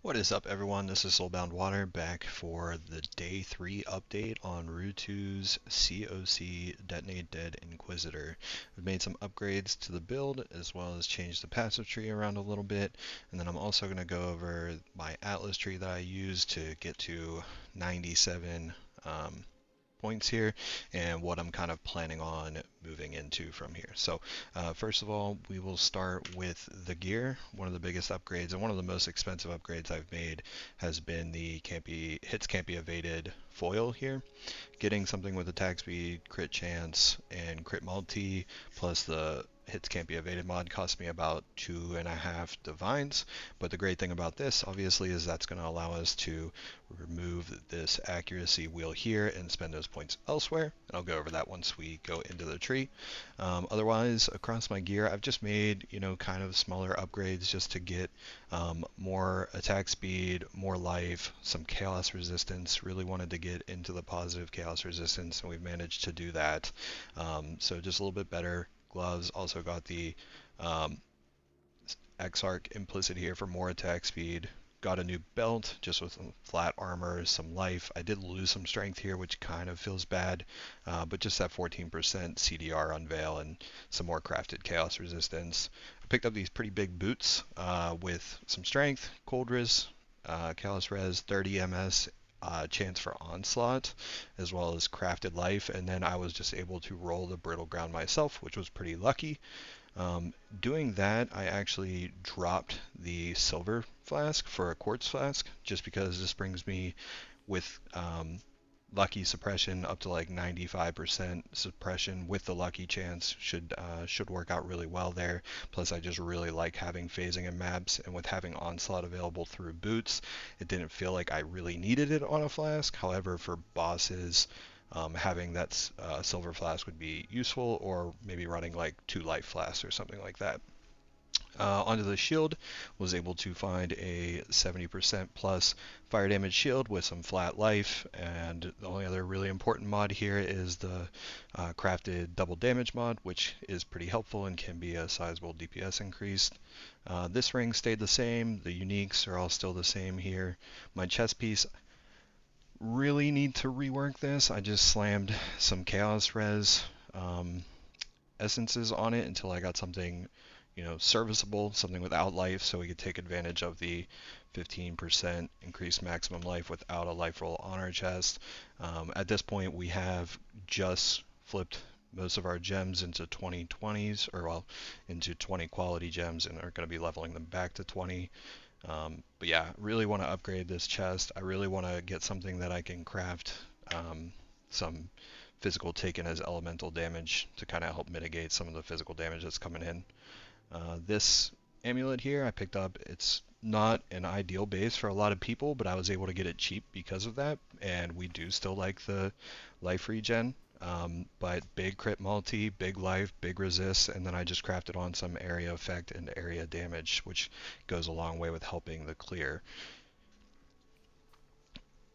What is up, everyone? This is Soulbound Water back for the Day 3 update on Ruetoo's CoC Detonate Dead Inquisitor. I've made some upgrades to the build as well as changed the passive tree around a little bit, and then I'm also going to go over my Atlas tree that I used to get to 97 points here and what I'm kind of planning on moving into from here. So first of all, we will start with the gear. One of the biggest upgrades and one of the most expensive upgrades I've made has been the hits can't be evaded foil here. Getting something with attack speed, crit chance, and crit multi plus the hits can't be evaded mod cost me about 2.5 divines. But the great thing about this obviously is that's going to allow us to remove this accuracy wheel here and spend those points elsewhere. And I'll go over that once we go into the tree. Otherwise, across my gear, I've just made, kind of smaller upgrades just to get more attack speed, more life, some chaos resistance. Really wanted to get into the positive chaos resistance, and we've managed to do that. So just a little bit better. Gloves, also got the Exarch implicit here for more attack speed. Got a new belt just with some flat armor, some life. I did lose some strength here, which kind of feels bad, but just that 14% CDR unveil and some more crafted chaos resistance. I picked up these pretty big boots with some strength, cold res, chaos res, 30 ms, chance for onslaught, as well as crafted life, and then I was just able to roll the brittle ground myself, which was pretty lucky. Doing that, I actually dropped the silver flask for a quartz flask, just because this brings me with lucky suppression up to like 95% suppression with the lucky chance should work out really well there. Plus, I just really like having phasing in maps, and with having onslaught available through boots, it didn't feel like I really needed it on a flask. However, for bosses, having that silver flask would be useful, or maybe running like 2 life flasks or something like that. Onto the shield, was able to find a 70% plus fire damage shield with some flat life, and the only other really important mod here is the crafted double damage mod, which is pretty helpful and can be a sizable DPS increase. This ring stayed the same, the uniques are all still the same here. My chest piece, really need to rework this. I just slammed some chaos res essences on it until I got something, serviceable, something without life, so we could take advantage of the 15% increased maximum life without a life roll on our chest. At this point, we have just flipped most of our gems into 2020s, or well, into 20 quality gems, and are going to be leveling them back to 20. But yeah, really want to upgrade this chest. I really want to get something that I can craft some physical taken as elemental damage to kind of help mitigate some of the physical damage that's coming in. This amulet here I picked up. It's not an ideal base for a lot of people, but I was able to get it cheap because of that, and we do still like the life regen. But big crit multi, big life, big resist, and then I just crafted on some area effect and area damage, which goes a long way with helping the clear.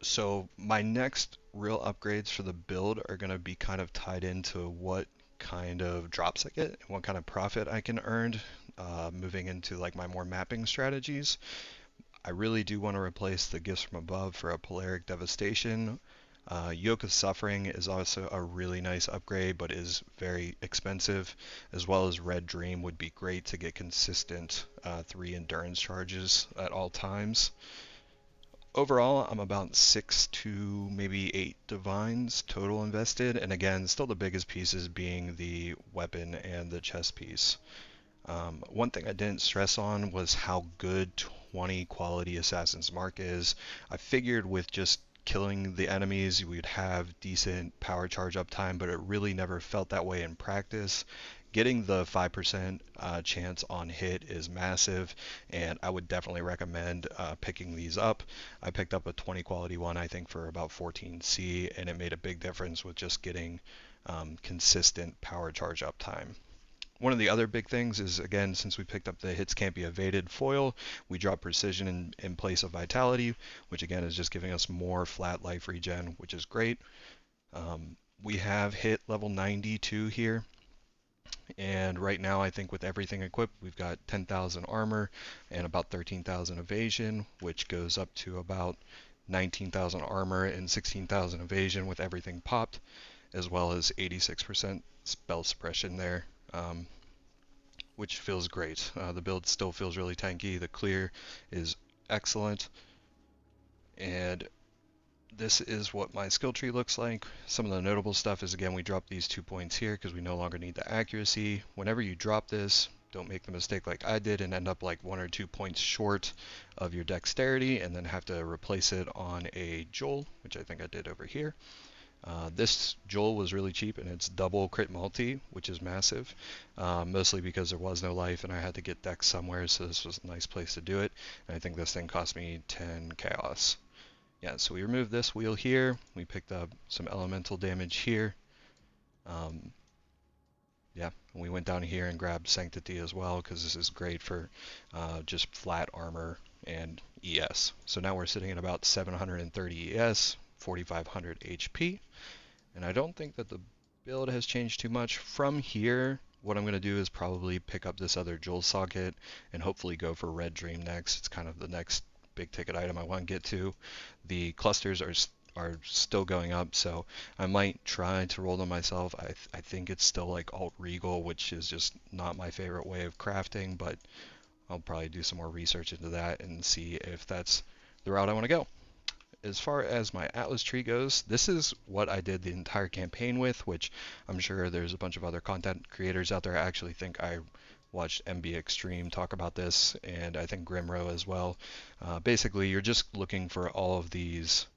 So my next real upgrades for the build are going to be kind of tied into what kind of drops I get and what kind of profit I can earn moving into like my more mapping strategies. I really do want to replace the gifts from above for a Polaric Devastation. Yoke of Suffering is also a really nice upgrade, but is very expensive, as well as Red Dream would be great to get consistent 3 endurance charges at all times. Overall, I'm about 6 to maybe 8 divines total invested, and again, still the biggest pieces being the weapon and the chest piece. One thing I didn't stress on was how good 20 quality Assassin's Mark is. I figured with just killing the enemies we'd have decent power charge uptime, but it really never felt that way in practice. Getting the 5% chance on hit is massive, and I would definitely recommend picking these up. I picked up a 20 quality one, I think, for about 14C, and it made a big difference with just getting consistent power charge uptime. One of the other big things is, again, since we picked up the hits can't be evaded foil, we drop precision in place of vitality, which again is just giving us more flat life regen, which is great. We have hit level 92 here. And right now, I think with everything equipped, we've got 10,000 armor and about 13,000 evasion, which goes up to about 19,000 armor and 16,000 evasion with everything popped, as well as 86% spell suppression there, which feels great. The build still feels really tanky. The clear is excellent, and this is what my skill tree looks like. Some of the notable stuff is, again, we drop these 2 points here because we no longer need the accuracy. Whenever you drop this, don't make the mistake like I did and end up like 1 or 2 points short of your dexterity and then have to replace it on a Joel, which I think I did over here. This Joel was really cheap, and it's double crit multi, which is massive, mostly because there was no life and I had to get dex somewhere, so this was a nice place to do it. And I think this thing cost me 10 chaos. Yeah, so we removed this wheel here. We picked up some elemental damage here. Yeah, and we went down here and grabbed Sanctity as well, because this is great for just flat armor and ES. So now we're sitting at about 730 ES, 4,500 HP. And I don't think that the build has changed too much. From here, what I'm going to do is probably pick up this other Joel socket and hopefully go for Red Dream next. It's kind of the next big ticket item I want to get to. The clusters are still going up, so I might try to roll them myself. I think it's still like Alt Regal, which is just not my favorite way of crafting, but I'll probably do some more research into that and see if that's the route I want to go. As far as my Atlas tree goes, this is what I did the entire campaign with, which I'm sure there's a bunch of other content creators out there. I actually think I watched MB Extreme talk about this, and I think Grimro as well. Basically, you're just looking for all of these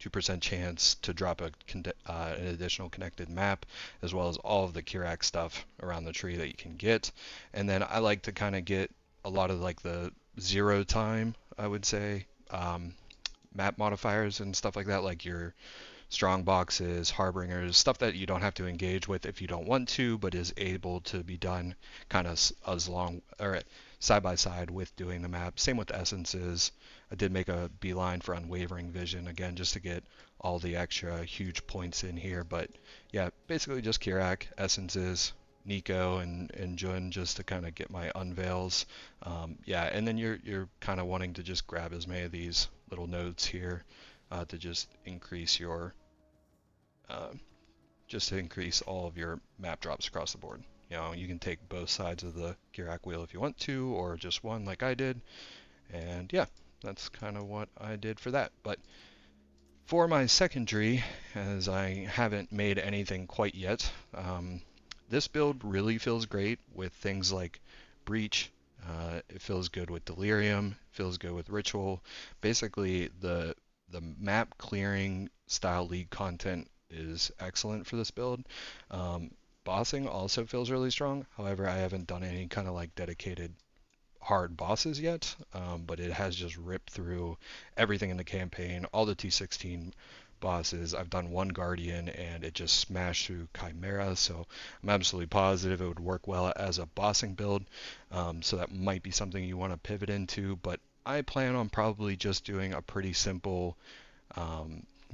2% chance to drop an additional connected map, as well as all of the Kirak stuff around the tree that you can get. And then I like to kind of get a lot of like the 0 time, I would say, map modifiers and stuff like that, like your strong boxes, harbingers, stuff that you don't have to engage with if you don't want to, but is able to be done kind of as long or side by side with doing the map. Same with essences. I did make a beeline for unwavering vision again, just to get all the extra huge points in here. But yeah, basically just Kirak, essences, Nico, and Jun, just to kind of get my unveils. Yeah, and then you're kind of wanting to just grab as many of these little nodes here to just increase your all of your map drops across the board. You know, you can take both sides of the Kirak wheel if you want to, or just one like I did. And yeah, that's kind of what I did for that. But for my secondary, as I haven't made anything quite yet, this build really feels great with things like Breach. It feels good with Delirium, feels good with Ritual. Basically, the map clearing style league content is excellent for this build. Bossing also feels really strong. However, I haven't done any kind of like dedicated hard bosses yet, but it has just ripped through everything in the campaign, all the T16 bosses. I've done one Guardian and it just smashed through Chimera, so I'm absolutely positive it would work well as a bossing build. So that might be something you want to pivot into, but I plan on probably just doing a pretty simple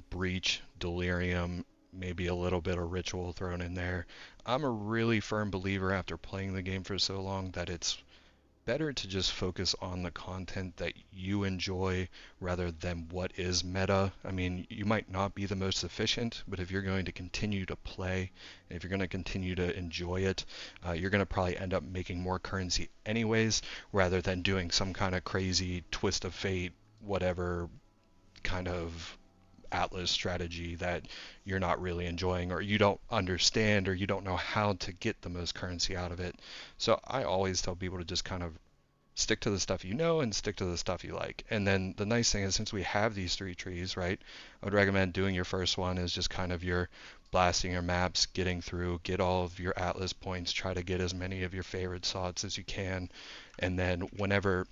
Breach, Delirium, maybe a little bit of Ritual thrown in there. I'm a really firm believer after playing the game for so long that it's better to just focus on the content that you enjoy rather than what is meta. I mean, you might not be the most efficient, but if you're going to continue to play, if you're going to continue to enjoy it, you're going to probably end up making more currency anyways, rather than doing some kind of crazy twist of fate, whatever kind of Atlas strategy that you're not really enjoying, or you don't understand, or you don't know how to get the most currency out of it. So I always tell people to just kind of stick to the stuff you know and stick to the stuff you like. And then the nice thing is, since we have these 3 trees, right, I would recommend doing your first one is just kind of your blasting your maps, getting through, get all of your Atlas points, try to get as many of your favorite slots as you can, and then whenever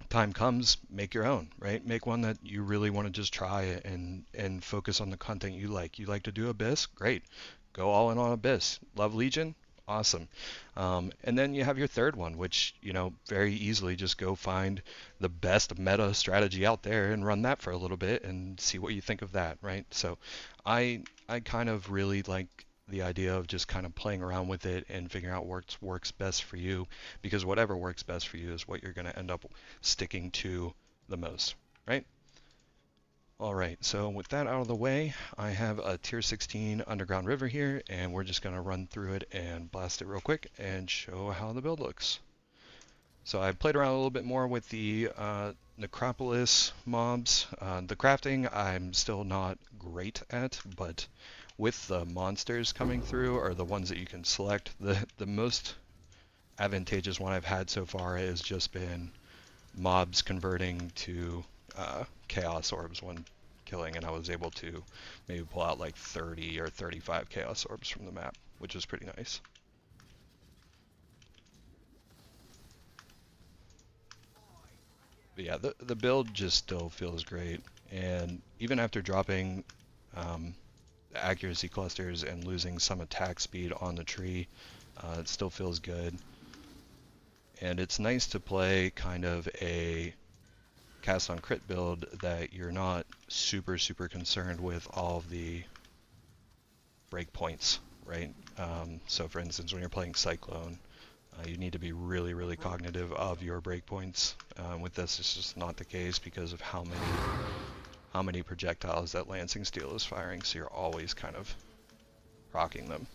time comes, make your own, right? Make one that you really want to just try and focus on the content you like. You like to do Abyss? Great. Go all in on Abyss. Love Legion? Awesome. And then you have your third one, which, you know, very easily just go find the best meta strategy out there and run that for a little bit and see what you think of that, right? So I kind of really like the idea of just kind of playing around with it and figuring out what works best for you, because whatever works best for you is what you're going to end up sticking to the most, right? All right, so with that out of the way, I have a tier 16 underground river here, and we're just going to run through it and blast it real quick and show how the build looks. So I played around a little bit more with the Necropolis mobs. The crafting I'm still not great at, but with the monsters coming through, or the ones that you can select, the most advantageous one I've had so far has just been mobs converting to chaos orbs when killing, and I was able to maybe pull out like 30 or 35 chaos orbs from the map, which was pretty nice. But yeah, the build just still feels great, and even after dropping the accuracy clusters and losing some attack speed on the tree, it still feels good. And it's nice to play kind of a cast on crit build that you're not super concerned with all of the breakpoints, right? So for instance, when you're playing Cyclone, you need to be really cognitive of your breakpoints. With this, it's just not the case because of how many projectiles that Lancing Steel is firing, so you're always kind of rocking them.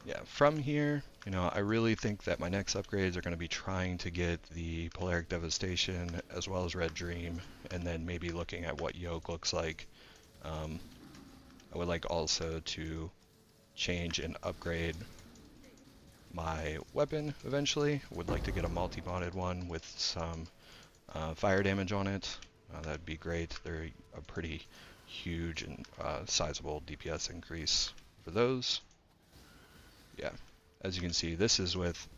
Yeah, from here, you know, I really think that my next upgrades are going to be trying to get the Polaric Devastation as well as Red Dream, and then maybe looking at what Yoke looks like. I would like also to change and upgrade my weapon eventually. Would like to get a multi-modded one with some fire damage on it. That'd be great. They're a pretty huge and sizable DPS increase for those. Yeah, as you can see, this is with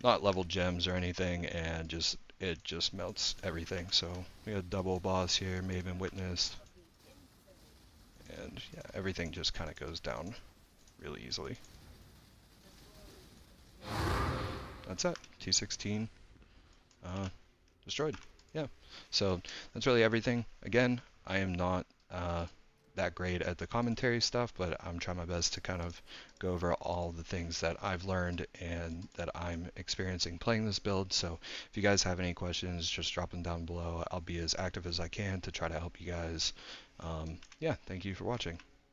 not leveled gems or anything, and it just melts everything. So we have double boss here, Maven Witness, and yeah, everything just kind of goes down really easily. That's it. T16 destroyed. Yeah. So that's really everything. Again, I am not that great at the commentary stuff, but I'm trying my best to kind of go over all the things that I've learned and that I'm experiencing playing this build. So if you guys have any questions, just drop them down below. I'll be as active as I can to try to help you guys. Yeah, thank you for watching.